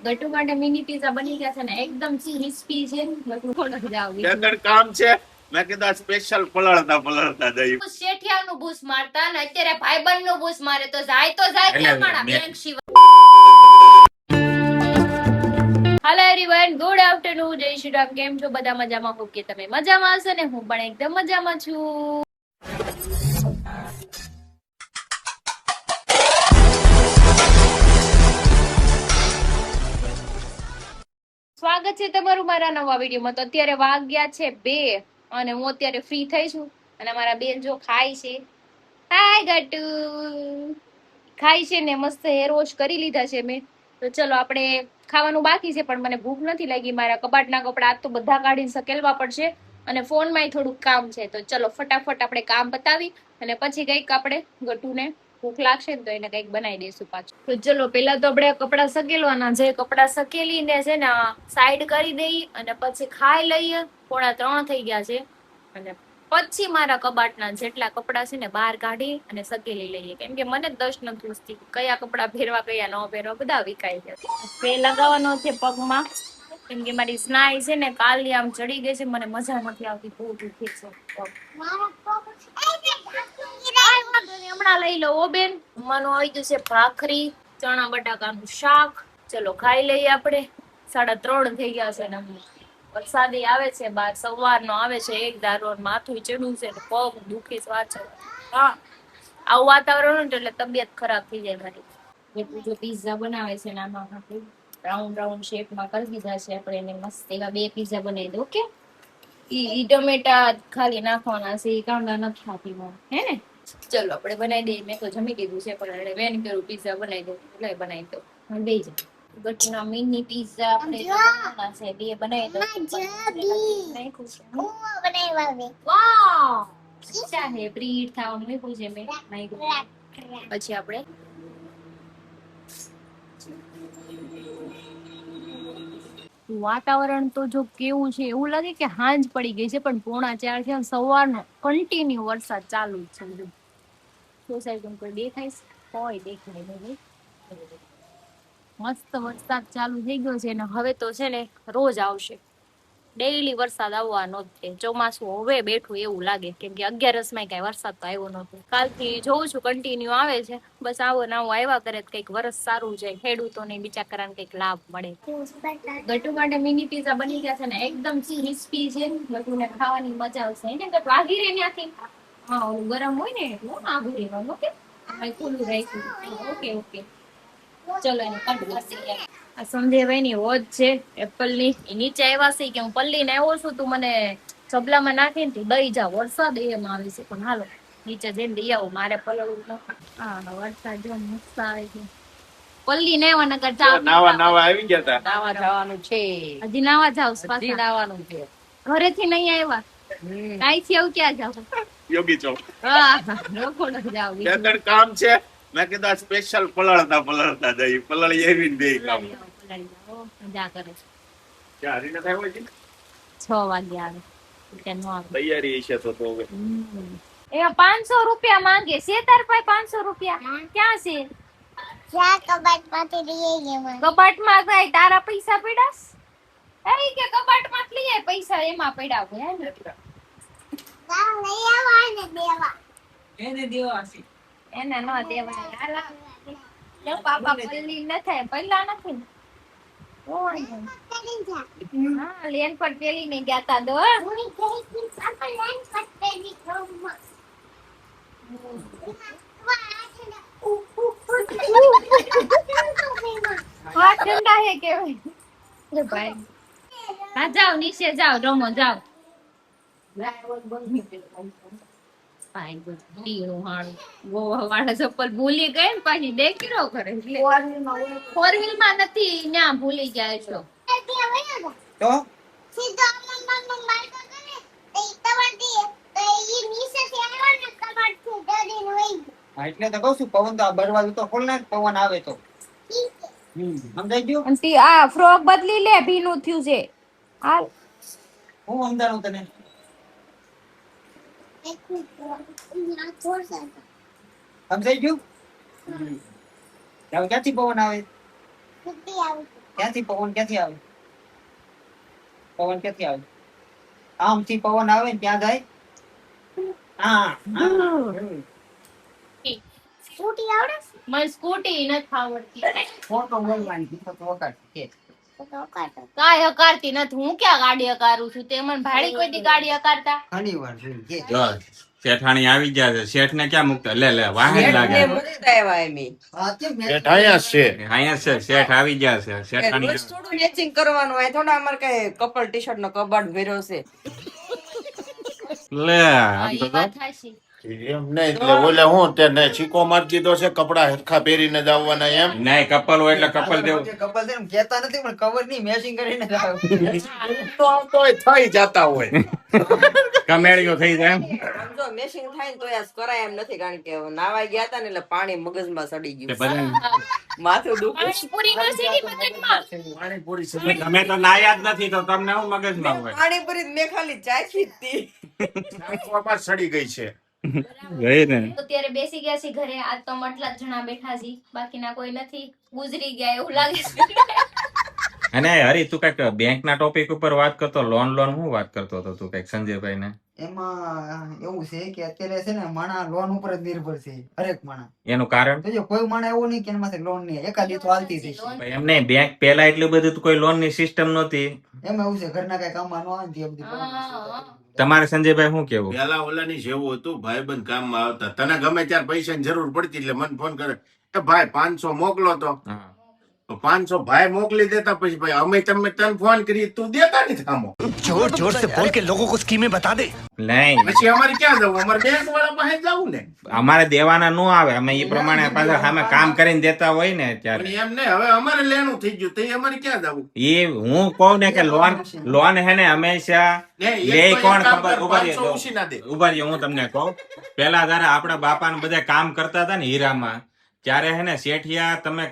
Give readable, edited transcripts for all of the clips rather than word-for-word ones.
ગટુ માટે mini pizza બની ગયા છે ને એકદમ ક્રિસ્પી છે. ગટુ કોણ જાવ આગળ કામ છે. મેં કીધું આ સ્પેશિયલ પલળતા જઈ શેઠિયાવ નું બૂસ મારતા ને અત્યારે ભાઈબંધ નું બૂસ મારે તો જાય ક્યાં મારા bank Shiva. Hello everyone, good afternoon, જય શ્રી રામ. કેમ છો બધા? મજામાં? હોપ કે તમે મજામાં હશો ને હું પણ એકદમ મજામાં છું. સ્વાગત છે તમારું મારા નવા વિડીયોમાં. તો અત્યારે વાગ્યા છે 2 અને હું અત્યારે ફ્રી થઈ છું અને મારા બેન જો ખાય છે. હાય ગટુ ખાય છે ને મસ્ત હેર વોશ કરી લીધા છે મેં. તો ચલો આપણે ખાવાનું બાકી છે પણ મને ભૂખ નથી લાગી. મારા કબાટના કપડા આજ તો બધા કાઢીને સકેલવા પડશે અને ફોનમાં થોડુંક કામ છે. તો ચલો ફટાફટ આપણે કામ પતાવી અને પછી કંઈક આપણે ગટુને ભૂખ લાગશે ને તો એને કંઈક બનાવી દઈશું પાછું. તો ચલો પેલા તો આપણે કપડા સકેલવાના છે. કપડા સકેલીને છે ને સાઈડ કરી દઈ અને પછી ખાઈ લઈએ. 2:45 થઈ ગયા છે અને પછી મારા કબાટના જેટલા કપડા છે ને બહાર કાઢી અને સકેલી લઈએ, કેમ કે મને દસ નથી પૂછતી કયા કપડા પહેરવા કયા ન પહેરવા, બધા વિકાઈ ગયા. પે લગાવવાનો છે પગમાં, કેમ કે મારી સ્નાય છે ને કાલની આમ ચડી ગઈ છે, મને મજા નથી આવતી, બહુ દુખે છે પગ. હમણાં લઈ લો ઓ બેન. મનો આવી ગયું છે ભાખરી, ચણા બટાકાનું શાક. ચલો ખાઈ લઈએ આપણે. 3:30 થઈ ગયા છે ને વરસાદી આવે છે બાર, સવારનો આવે છે એક ધારો, માથું ચડ્યું છે, પગ દુખે છે. હા, આવું વાતાવરણ એટલે તબિયત ખરાબ થઈ જાય મારી. એટલું જો પીઝા બનાવે છે ને આમાં રાઉન્ડ રાઉન્ડ શેપમાં કરી દીધા છે આપણે એને મસ્ત એવા 2 પીઝા બનાવી દો. ઓકે, ઈ ટમેટા ખાલી નાખવાના છે, કાંદા નથી નાખીમાં, હે ને? ચલો આપણે બનાવી દઈએ. મેં તો જમી લીધું છે પણ વેન કરું પીઝા બનાવી દઉં એટલે બનાવી દઉં. બે જ ગટુના મિની પીઝા આપણે બનાવવાના છે, 2 બનાવી દઉં. વાહ, ઈચ્છા છે બ્રીડ થવાનું મૂક્યું છે મેં. પછી આપણે વાતાવરણ તો જો કેવું છે એવું લાગે કે હાંજ પડી ગઈ છે પણ 3:45 છે, સવારનો કન્ટિન્યુ વરસાદ ચાલુ જ છે. સોસાયટીમાં કોઈ દેખાય કોઈ દેખાય નહીં. મસ્ત વરસાદ ચાલુ થઈ ગયો છે અને હવે તો છે ને રોજ આવશે. ડેઈલી વરસાદ આવવાનો જ છે. ચોમાસું હવે બેઠું એવું લાગે, કેમ કે 11 કઈ વરસાદ તો આવ્યો નતો. કાલથી જોઉં છું કન્ટિન્યુ આવે છે. બસ આવો ને આવો આવ્યા કરે, કઈક વરસ સારું જાય, ખેડૂતોને બિચારાને કઈક લાભ મળે. ગટુ માટે મિની પીઝા બની ગયા છે ને એકદમ ક્રિસ્પી છે. ગટુને ખાવાની મજા આવશે. એને તો વાગી રે ત્યાંથી. હા, ઓલું ગરમ હોય ને એટલું આગળ રહેવાનું. ઓકે, ખુલ્લું રાખ્યું. ઓકે ઓકે, ચલો એને કટ કરશે. આ સંધ્યાભાઈ ની વોચ છે એપલ ની, નીચે આવ્યા છે કે હું પલ્લી ને આવ્યો છું, તું મને ચબલામાં નાખીને તું દઈ જા. વરસાદ એમ આવે છે પણ હાલો નીચે જઈને દઈ આવું, મારે પલળવું નથી. હા, વરસાદ જો મસ્ત આવે છે. પલ્લી ને આવવાના કરતા નાવા આવી ગયા તા. નાવા જવાનું છે, હજી નાવા જાવ? હજી નાવાનું છે. ઘરેથી નહીં આવ્યા, કાઈથી આવું ક્યાં જાવ? યોગી ચોક. હા, લોકો ન જાવ. આગળ કામ છે. મેં કીધું આ સ્પેશિયલ પલળતા જઈ પલળી આવીને બે કામ. મજા કરે છે. ક્યાં હરીને થાય હોય છે? 6 વાગે આવે. તૈયારી છે તો હવે. એમાં 500 રૂપિયા માંગે છે તાર પાસે. 500 રૂપિયા ક્યાં છે? કબાટમાં કઈ તારા પૈસા પડ્યા? એ કે કબાટમાં લઈ આય, પૈસા એમાં પડ્યા હોય ને. એને દેવા છે, એને ન દેવાય. હાલા લે પાપા, પલ્લી ન થાય, પલ્લા નથી ને. હા, લેન પર પેલી ને ગયા તા દો. હા, ઠંડા હે કેવાય ભાઈ. હા, જાઓ નીચે જાઓ, રમો જાઓ. ચપ્પલ ભૂલી ગઈ ને પાછી દેખીરો કરે. 4 વ્હીલ માં નથી, ત્યાં ભૂલી જાય છો. તો એટલે તો કહું છું, પવન તો આ દરવાજો તો ખોલ નાખ, પવન આવે તો. સમજાઈ ગયું? આ ફ્રોક બદલી લે, ભીનું થયું છે. હું સમજાણું તને? સમજાઈ ગયું? ક્યાંથી પવન આવે? ક્યાંથી પવન ક્યાંથી આવે? પવન ક્યાંથી આવે? આમથી પવન આવે ને ત્યાં જાય. હા, હા. સ્કૂટી આવડે? મને સ્કૂટી નથી આવડતી. ફોટો બોલવાની કીધું તો વખાણ કે. કાંઈ હકારતી નથી. હું ક્યાં ગાડી હકારું છું? તે મને ભાડી કોઈ દી ગાડી હકારતા? ઘણી વાર જોઈ કે. જો શેઠાણી આવી ગયા છે, શેઠ ને ક્યાં મૂકતા? લે વાહન લાગે. હા, કેમ મેં- શેઠ અહીંયા જ છે. અહીંયા છે, શેઠ આવી ગયા છે. શેઠાણી રોજ થોડું મેચિંગ કરવાનું હોય થોડા અમારે કઈ કપલ ટી શર્ટ નો કબાટ ભર્યો છે લે હા, આમ એ તો વાત હાચી. એમ નહીં એટલે ઓલે હું તેને છીકો મારી દીધો છે કપડા હરખા પહેરીને જ આવવાના એમ નહીં કપલ હોય એટલે કપલ દેવું. કપલ છે ને, કહેતા નથી પણ કવર નહીં મેચિંગ કરીને જ આવે. તો આમ તોય થઈ જતા હોય કમેળીઓ થઈ જાય એમ. આમ જો મેચિંગ થાય ને તો યાર કરાય એમ નથી કારણ કે નાવા ગયા હતા ને એટલે પાણી મગજમાં સડી તે ગયું બધા માથું દુખે પાણીપુરી નો સીડી મગજમાં. પાણીપુરી સમજ તમે તો નાયા જ નથી તો તમને શું મગજમાં હોય? પાણીપુરી મેં ખાલી ચાખી જ હતી નાખવામાં સડી ગઈ છે ગઈ ને. અત્યારે બેસી ગયા છે ઘરે. આજ તો અમે આટલા જ જણા બેઠા છીએ, બાકીના કોઈ નથી. ગુજરી ગયા એવું લાગે છે. અને હરી તું કઈક બેંક ના ટોપિક ઉપર વાત કરતો, લોન હું વાત કરતો હતો તું કઈક સંજયભાઈ ને. એમાં એવું છે કે અત્યારે છે ને માણા લોન ઉપર જ નિર્ભર છે, હરેક માણા. એનું કારણ તો જો કોઈ માણા એવું નહીં કે એના પાસે લોન નહીં, એકાદી તો હાલતી જ છે. ભાઈ એમ નહીં, બેંક પેલા એટલું બધું તો કોઈ લોન ની સિસ્ટમ નહોતી. એમાં એવું છે ઘરના કઈ કામમાં ન આવે ને તે બધી problem હા. છે. તમારે સંજયભાઈ શું કેવું? પેલા ઓલાની જેવું હતું ભાઈબંધ કામમાં આવતા તને ગમે ત્યારે પૈસાની જરૂર પડતી એટલે મને ફોન કરે એ ભાઈ 500 મોકલો તો હા. 500 ભાઈ મોકલી દેતા પછી ભાઈ અમે તમે તને ફોન કરી તું દેતા નથી થામો जोर जोर से बोल के लोगों को स्कीमें बता दे। નહીં, પછી અમારે ક્યાં જવું અમારે બેંક વાળા પાસે જવું ને અમારે દેવાના નો આવે, અમે એ પ્રમાણે પાછા સામે કામ કરીને દેતા હોય ને ત્યારે. પણ એમ નહીં હવે અમારે લેણું થઈ ગયું તો અમારે ક્યાં જવું એ હું કહું ને કે લોન હે ને હંમેશા ને એક લે તો એક કોણ કામ ખબર કર, ઉભા 500 ઉછી ના દે. રહ્યો હું તમને કહું. પેલા જયારે આપડા બાપા ને બધા કામ કરતા હતા ને હીરામાં, ત્યારે હે ને શેઠિયા તમે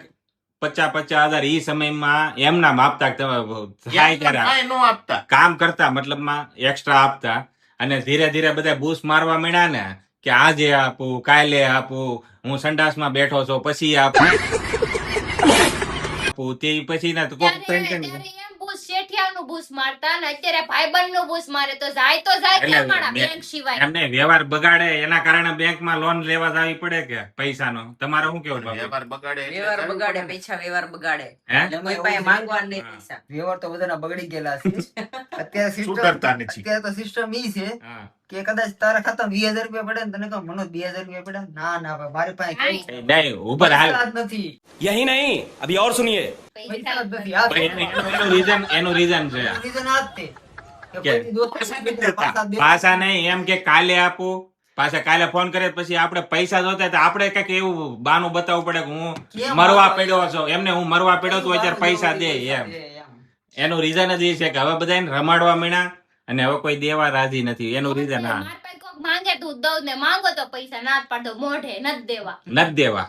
50,000 ઈ સમયમાં એમના આપતા થાય ત્યારે કાંઈ નો આપતા કામ કરતા મતલબમાં એક્સ્ટ્રા આપતા. અને ધીરે ધીરે બધા બૂસ મારવા માંડ્યા ને કે આજે આપું, કાલે આપું, હું સંડાસમાં બેઠો છું પછી આપું. તે પછી ના તો કોક ત્યારે ત્યારે એમ બૂસ શેઠિયાનું બૂસ મારતા ને અત્યારે ભાઈબંધનું બૂસ મારે તો જાય એટલે ક્યાં માણા બે- બેંક સિવાય. એમને વ્યવહાર બગાડે એના કારણે બેંકમાં લોન લેવા જવી પડે કે પૈસાનો. તમારે શું કેવું બાબુ? વ્યવહાર બગાડે એટલે વ્યવહાર કરવું બગાડે પડે. પૈસા વ્યવહાર બગાડે હે? કોઈ પાસે માંગવા નહીં પૈસા વ્યવહાર તો બધાના બગડી ગયેલા છે. અત્યારે શું system- કરતા નથી અત્યારે તો સિસ્ટમ ઈ છે હા. કે કદાચ તારા ખાતામાં 20,000 રૂપિયા પડે ને તને કહું મનોજ 20,000 રૂપિયા પડે, ના ના ભાઈ મારી પાસે કઈ નહીં, ઉપર હાલ. પૈસા જ નથી. यही नहीं अभी और सुनिए પૈસા જ નથી. આ પણ એનું reason છે. reason આ જ તે. કે કે કોઈની દોસ્તી પાછા નથી, નથી દેતા. પાછા દેતા. પાછા નહીં, એમ કે કાલે આપું, પાછા કાલે ફોન કરે પછી આપણે પૈસા જોતા હોય તો આપણે કઈક એવું બાનું બતાવવું પડે કે હું કેમ મરવા આપવા પડ્યો છું. એમને હું મરવા પડ્યો તો અત્યારે પૈસા દે એમ. એનું રીઝન જ એ છે કે હવે બધા રમાડવા માંડ્યા અને હવે કોઈ દેવા રાજી નથી. એનું રીઝન હા, માર પાસે કોક માંગે તું દઉં ને, માંગો તો પૈસા ના જ પાડો, મોઢે નથી દેવા, નથી દેવા.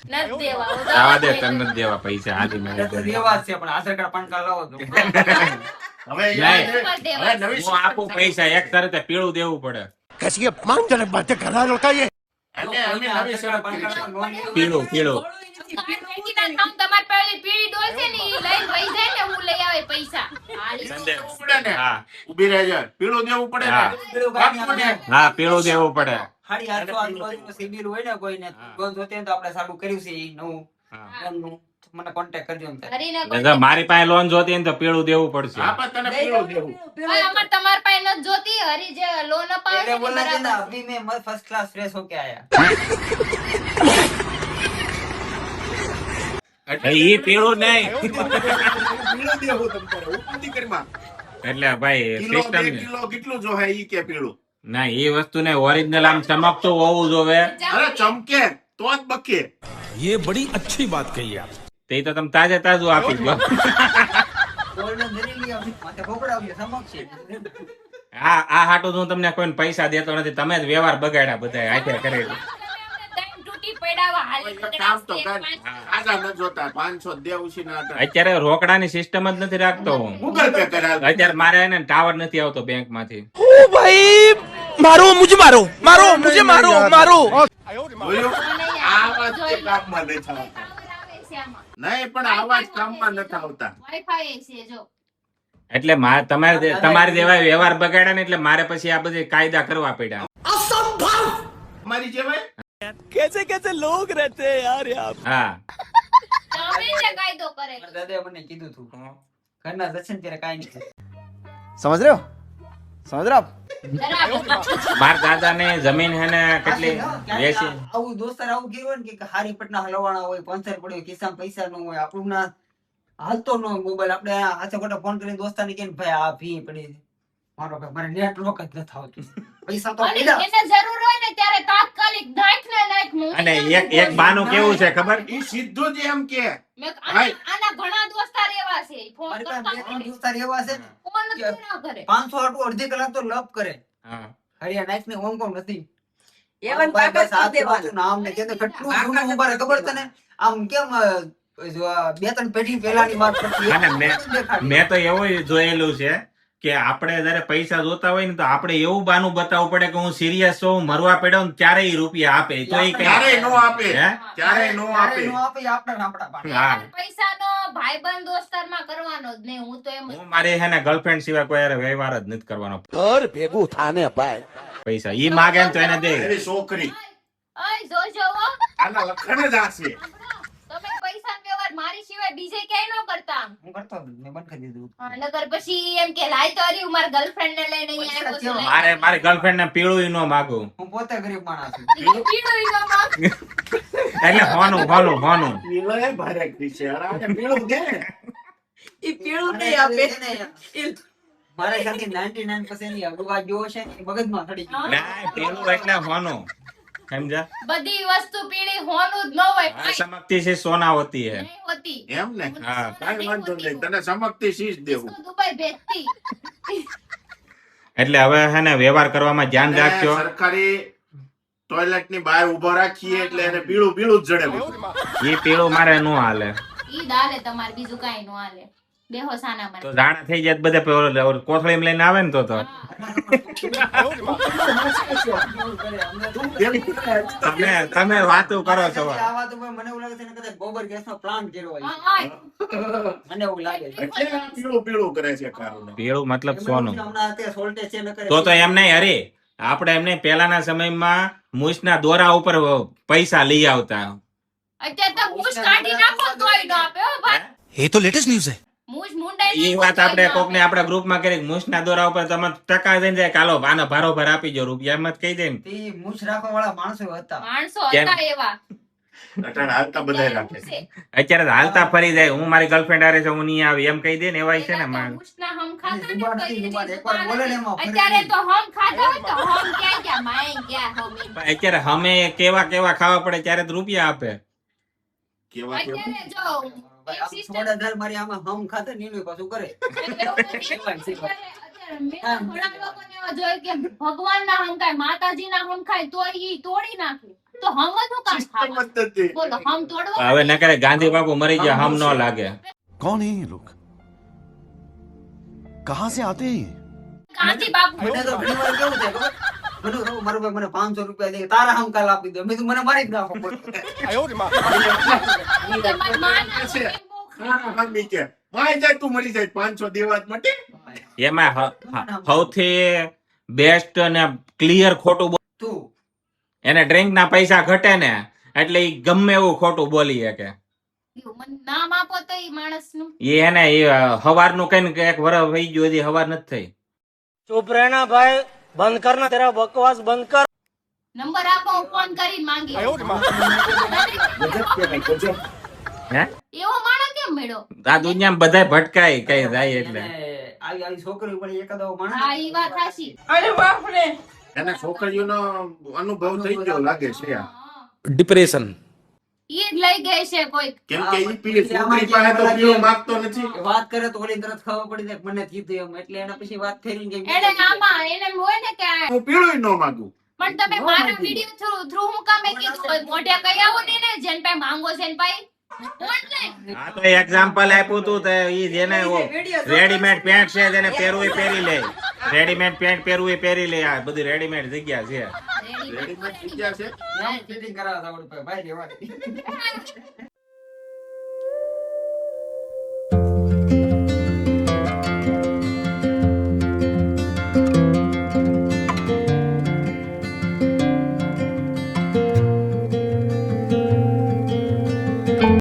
નથી દેવા. હું દઉં આવા દે, જ તને નહીં. નથી દેવા પૈસા. હાજી મેં એટલે તો દેવા જ છે પણ આધાર કાર્ડ પાન કાર્ડ લાવો તો. હવે નહીં. હવે નવી હું આપું પૈસા એક તરતે પીળું દેવું પડે. कैसी अपमानजनक बातें कर रहा है लड़का ये। અને અમે નવી શરત કરી છે. પીળું પીળું ભેગીના થામ તમારી પેલી પીળી ડોલ છે ને, ઈ લઈને વહી જાય ને, હું લઈ આવે પૈસા. હાલી. સંદેશ. દેવું પડે ને હા ઊભી રહેજે પીળું દેવું પડે હા. ને પેલું કાંઈ આપવું નહીં. ને. હા, પીળું દેવું પડે. હાડી 800 આજુબાજુનું સિબિલ હોય ને કોઈને હા. લોન જોતી હોય ને તો આપણે ચાલુ કર્યું છે ઈ નવું હા. લોનનું. મને કોન્ટેક્ટ કરજો એમ થાય. હરીને એટલે જો મારી પાસે લોન જોતી હોય ને તો પીળું દેવું પડશે. આપા તને પીળું દેવું કોઈ અમાર તમાર પાસે નથી જોતી. હરી જે લોન અપાવે છે એટલે ને બોલા છે ને, બરાબર. અભી મેં ફર્સ્ટ ક્લાસ ફ્રેશ હોકે આયા. ઈ પીળું નહીં. પીળું દેવું તમ તારે ઉપાધિ કરીમાં. એટલે ભાઈ કિલો બે સિસ્ટમ કિલો કેટલું જોહે ઈ કે પીળું ના, એ વસ્તુ ને ઓરિજિનલ આમ ચમકતું હોવું જોવે. અરે ચમકે તો જ બકે ये बड़ी अच्छी बात कही आप। તે તો તમે તાજે તાજું આપી દો. ગોલ્ડન જરી આપી માથે પકડાવ્યો સમક્ષ છે. આ હાટું હું તમને કોઈ પૈસા દેતો નથી. તમે જ વ્યવહાર બગાડ્યા બધા હાથે કરી. દહીં તૂટી પડાવા હાલે. કામ તો કર હા. આગા ન જોતા 500 દેવું છે ના હતા અત્યારે રોકડાની સિસ્ટમ જ નથી રાખતો હું. ગૂગલ પે કરાવ અત્યારે મારે એને ટાવર નથી આવતો બેંક માંથી. ओ भाई मारो मुझे मारो मारो मुझे मारो मारो। જોયું? આ વાત તે કામમાં નહીં થવા. નહીં પણ આવા જ કામમાં નથી આવતા. વાઈફાઈ છે જો. એટલે તમારે જેવા વ્યવહાર બગાડ્યા ને એટલે મારે પછી આ બધી કાયદા કરવા પડ્યા. અમારી જેવાય कैसे कैसे लोग रहते हैं यार यहाँ पे? હા તમે જે કાયદો કરે. મારા દાદાએ મને કીધું તું ઘરના દર્શન ત્યારે કાંઈ નહીં. समझ रहे हो समझ रहे हो आप? બરાબર. મારા દાદા ને જમીન હે ને કેટલી ક્યારેક વેચી. આવું દોસ્તાર આવું કેવું હોય ને કે હારી પટના હલવાણા હોય, પંચર પડ્યો, ખિસ્સામાં પૈસા ન હોય, આપણું ના હાલતો ન હોય મોબાઈલ, આપણે હાથે ખોટા ફોન કરીને દોસ્તારને કહીએ ને ભાઈ આ ભી પડી છે. મારો ભાઈ મારે નેટવર્ક જ નથી આવતું. પૈસા તો અને પડ્યા. એને જરૂર હોય ને ત્યારે તાત્કાલિક નાખ ને નાખ. હું અને નહીં એક બાનું કેવું છે ખબર? ઈ સીધું જ એમ કે મેં આના ઘણા દોસ્તાર એવા છે ફોન મારી કરતા પાસે બે ત્રણ નથી. દોસ્તાર એવા છે ફોન જ ના કરે. 500 આટલું અડધી કલાક તો લપ કરે. હા. હરિયા નાઈફ ને ઓમ કોમ નથી. એવન ભાઈ બસ પાકત હાથ દેવાનું. બાજુ ના આમને કે તો કેટલું જૂનું ઉભા રહે ખબર તને? આમ કેમ જો આ 2-3 પેઢી પહેલાની વાત કરતી અને દેખાય. મેં તો એવું જોયેલું છે કે આપણે જયારે પૈસા જોતા હોય ને તો આપણે એવું બાનું બતાવવું પડે કે હું સિરિયસ છું, હું મરવા પડ્યો ને ત્યારે ઈ રૂપિયા આપે તો ઈ ક્યારેય કઈ નો આપે, હે? ક્યારેય નો આપે. ક્યારે નો આપે એ આપણા આપણા પાડે. હા. પૈસાનો ભાઈબંધ દોસ્તારમાં કરવાનો જ નહીં. હું તો એમ જ હું મારી હે ને ગર્લફ્રેન્ડ સિવાય કોઈ હારે વ્યવહાર જ નથી કરવાનો. घर भेगू थाने भाई પૈસા ઈ માગે ને તો એને દે. એની છોકરી અય જોજો હો. આના લખણ જ આ છે. તમે પૈસાનો વ્યવહાર મારી સિવાય બીજે ક્યાંય ન કરતા. હું કરતો હતો, મેં બંધ કરી દીધું. હા, નગર પછી એમ કે લાય તો હરી હું મારા ગર્લફ્રેન્ડ ને લઈને અહીંયા આવ્યો છું. મારે મારી ગર્લફ્રેન્ડ ને પીળું ન માગું હું પોતે ગરીબ માણસ છું. પીળું ઈ ન માંગ. એટલે હોનું પીળો ભારે છે. અરે આને પીળું દે. ઈ પીળું મને નહીં આપે. છે ને, મારા ખ્યાલથી 99% ની અગુવા જેવો છે ને, એ મગજમાં ચડી ગયું. ના પીળું એટલે હોનું સમજા. બધી વસ્તુ પીળી હોનું જ ન હોય. આ ચમકતી છે સોના હોતી હે. નહીં હોતી. એમ ને હા. કાંઈ વાંધો નહીં, તને ચમકતી શીશ દેવું. इसको दुबई भेजती. એટલે હવે હે ને વ્યવહાર કરવામાં ધ્યાન અને રાખજો. સરકારી ટોયલેટ ની બહાર ઉભો રાખીએ એટલે એને પીળું પીળું જ જડે બધું. ઈ પીળું મારે નો હાલે. ઈ દાલે તમારે બીજું કાઈ નો હાલે. બેહો સાના તો મને. જાણા થઈ જાય બધે કોથળીમાં લઈને આવે ને તો તમે વાતો કરો છો. આ વાત ઉપર મને એવું લાગે છે ને કદાચ ગોબર ગેસનો પ્લાન્ટ કર્યો હોય. મને એવું લાગે છે. એટલે આ પીળું પીળું કરે છે કારુને. પીળું મતલબ એમને સોનું. હમણાં અત્યારે સોલ્ટે છે ન કરે. તો એમ નહીં હરે આપણે એમને પેલાના સમયમાં મૂછના દોરા ઉપર પૈસા લઈ આવતા. અત્યારે તો મૂછ કાઢી નાખો તોય ન આપે હો ભાઈ. ये तो लेटेस्ट न्यूज है મૂછ મુંડાઈ એ વાત આપણે કોકને આપણા ગ્રુપમાં કરી મૂછના દોરા ઉપર તમે ટકા દઈને જાય કાલો આનો ભારોભાર આપી જો રૂપિયા એમ જ કહી દે ને. તે મૂછ રાખવા વાળા માણસો હતા. માણસો કેમ? હતા એવા. અટાણે હાલતા બધાય રાખે છે. અત્યારે તો હાલતા ફરી જાય હું મારી ગર્લફ્રેન્ડ હારે છે હું નહીં આવી એમ કહી દે ને એવાય છે ને પેલા તો માણ. મૂછના હમ ખાતા ને જુબાન કઈ હતી, રીતે જુબાન. એકવાર બોલે ને એમાં ફરી અત્યારે નહીં. તો હમ ખાતા હોય તો હમ ક્યાં ગયા માય ગયા હમ એમ. પણ અત્યારે અમે કેવા ખાવા પડે ત્યારે જ રૂપિયા આપે. કેવા કેવા અત્યારે જો ભાઈ, એક આમ sister- થોડા દર મારી આમાં હમ ખાતે ને એનું પાછું કરે. ભગવાનના હમ ખાય માતાજીના હમ ખાય તો ઈ તોડી નાખે તો હમ જ શું કામ સિસ્ટમ ખાવા? જ નથી. બોલો હમ તોડવા હવે ન કરે ગાંધી બાપુ મરી ગયા હમ ન લાગે. कौन है ये लोग कहाँ से आते हैं ये? ગાંધી બાપુ મને તો ઘણી વાર કેવું થાય ખબર? મને કહું, મારો ભાઈ મને 500 રૂપિયા દે, તારા હમ કાલ આપી દો. મેં કીધું, મને મારી જ નાખો. તમારી માના છે. એમ બહુ હા, હા, મી કે, માય જાય તું મરી જાય 500 દેવા જ માટે. એમાં સૌથી બેસ્ટ અને ક્લિયર ખોટું તું એને ડ્રિંક ના પૈસા ઘટે ને એટલે ઈ ગમે એવું ખોટું બોલી શકે. મને નામ આપો તો ઈ માણસનું એ એને હવારનું કઈ ને એક વરસ વહી ગયું હજી હવાર નથી થઈ. चुप रहना भाई, बंद करना तेरा बकवास बंद कर। નંબર આપો હું ફોન કરીને માંગી લઉં. ગજબ કહેવાય, ગજબ. હે એવો માણસ કેમ મળ્યો? આ દુનિયામાં બધાય ભટકાય કઈ જાય એટલે. એને આવી આવી છોકરી પણ એકાદો માણસ હા ઈ વાત હાચી. એને છોકરીઓનો અનુભવ થઈ ગયો લાગે છે આ. डिप्रेशन ઈ જ લઈ ગઈ છે કોઈ. કેમ કે ઈ પેલી છોકરી પાસે તો પીળું માંગતો નથી. વાત કરે તો ઓલી તરત ખબર પડી જાય કે મને કીધું એમ, એટલે એને પછી વાત ફેરીને કે એને આમાં એને એમ હોય ને કે હું પીળું ન માંગુ. પણ તમે મારા વિડિયો થ્રુ હું કામે કીધું હોય મોઢે કઈ આવો ને ને જેન પાસે માંગો છે ને ભાઈ ઓનલાઈન આ તો એક્ઝામ્પલ આપ્યું તું તો ઈ જેને રેડીમેડ પેન્ટ છે તેને પહેરવું એ પહેરી લે. રેડીમેડ પેન્ટ પહેરવું એ પહેરી લે. આ બધી રેડીમેડ જગ્યા છે. રેડીમેડ જગ્યા છે. ફિટિંગ કરાવતા આવડે ભાઈ રહેવા દે.